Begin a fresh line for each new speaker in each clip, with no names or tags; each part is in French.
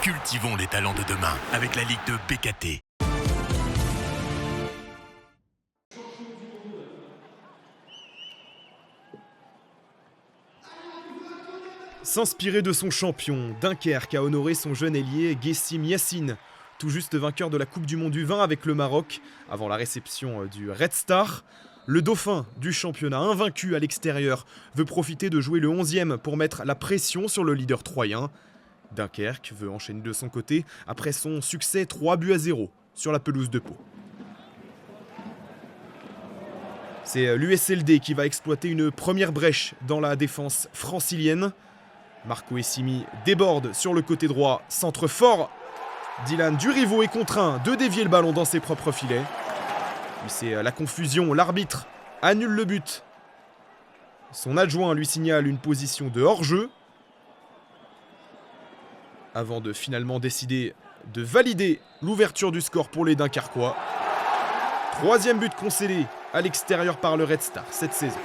Cultivons les talents de demain avec la Ligue de BKT.
S'inspirer de son champion, Dunkerque a honoré son jeune ailier Guessim Yassine, tout juste vainqueur de la Coupe du Monde U20 avec le Maroc, avant la réception du Red Star. Le dauphin du championnat, invaincu à l'extérieur, veut profiter de jouer le 11e pour mettre la pression sur le leader troyen. Dunkerque veut enchaîner de son côté après son succès 3-0 sur la pelouse de Pau. C'est l'USLD qui va exploiter une première brèche dans la défense francilienne. Marco Essimi déborde sur le côté droit, centre fort. Dylan Durivo est contraint de dévier le ballon dans ses propres filets. Puis c'est la confusion, l'arbitre annule le but. Son adjoint lui signale une position de hors-jeu. Avant de finalement décider de valider l'ouverture du score pour les Dunkerquois. Troisième but concédé à l'extérieur par le Red Star cette saison.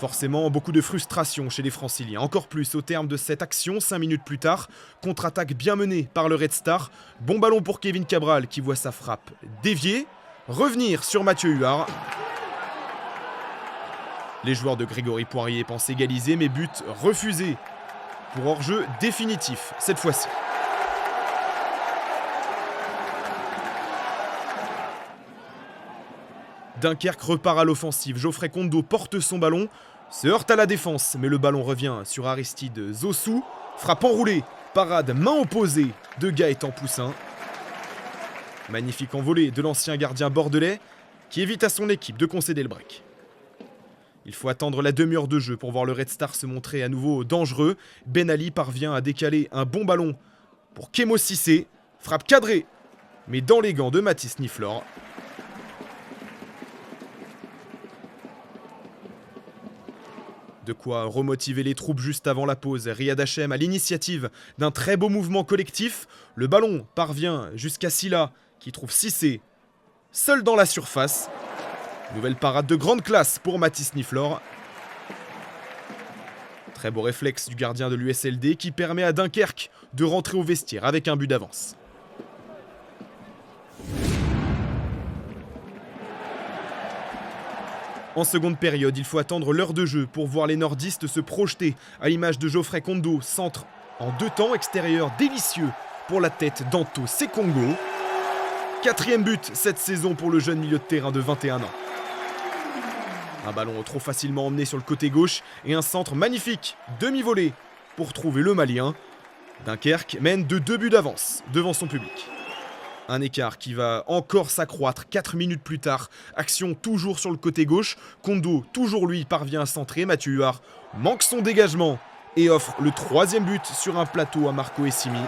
Forcément, beaucoup de frustration chez les Franciliens. Encore plus au terme de cette action, 5 minutes plus tard. Contre-attaque bien menée par le Red Star. Bon ballon pour Kevin Cabral qui voit sa frappe dévier. Revenir sur Mathieu Huard. Les joueurs de Grégory Poirier pensent égaliser, mais but refusé pour hors-jeu définitif cette fois-ci. Dunkerque repart à l'offensive. Geoffrey Kondo porte son ballon, se heurte à la défense, mais le ballon revient sur Aristide Zossou. Frappe enroulée, parade main opposée de Gaëtan Poussin. Magnifique envolée de l'ancien gardien bordelais qui évite à son équipe de concéder le break. Il faut attendre la demi-heure de jeu pour voir le Red Star se montrer à nouveau dangereux. Ben Ali parvient à décaler un bon ballon pour Kemo Cissé. Frappe cadrée, mais dans les gants de Mathis Niflor. De quoi remotiver les troupes juste avant la pause. Riyad Hachem à l'initiative d'un très beau mouvement collectif. Le ballon parvient jusqu'à Silla qui trouve Cissé seul dans la surface. Nouvelle parade de grande classe pour Mathis Niflor. Très beau réflexe du gardien de l'USLD qui permet à Dunkerque de rentrer au vestiaire avec un but d'avance. En seconde période, il faut attendre l'heure de jeu pour voir les nordistes se projeter à l'image de Geoffrey Kondo, centre en 2 temps, extérieur délicieux pour la tête d'Anto Sekongo. 4e but cette saison pour le jeune milieu de terrain de 21 ans. Un ballon trop facilement emmené sur le côté gauche et un centre magnifique, demi-volée, pour trouver le Malien. Dunkerque mène de 2 buts d'avance devant son public. Un écart qui va encore s'accroître 4 minutes plus tard. Action toujours sur le côté gauche. Kondo, toujours lui, parvient à centrer. Mathieu Huard manque son dégagement et offre le 3e but sur un plateau à Marco Essimi.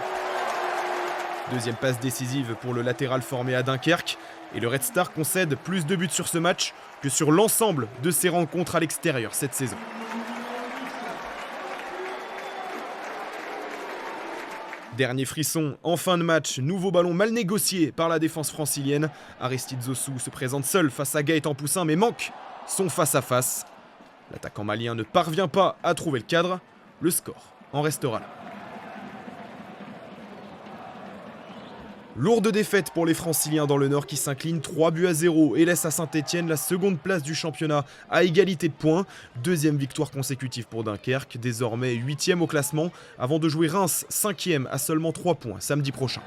Deuxième passe décisive pour le latéral formé à Dunkerque. Et le Red Star concède plus de buts sur ce match que sur l'ensemble de ses rencontres à l'extérieur cette saison. Dernier frisson en fin de match, nouveau ballon mal négocié par la défense francilienne. Aristide Zossou se présente seul face à Gaëtan Poussin mais manque son face-à-face. L'attaquant malien ne parvient pas à trouver le cadre. Le score en restera là. Lourde défaite pour les Franciliens dans le Nord qui s'inclinent 3-0 et laisse à Saint-Etienne la seconde place du championnat à égalité de points. 2e victoire consécutive pour Dunkerque, désormais 8e au classement, avant de jouer Reims 5e à seulement 3 points samedi prochain.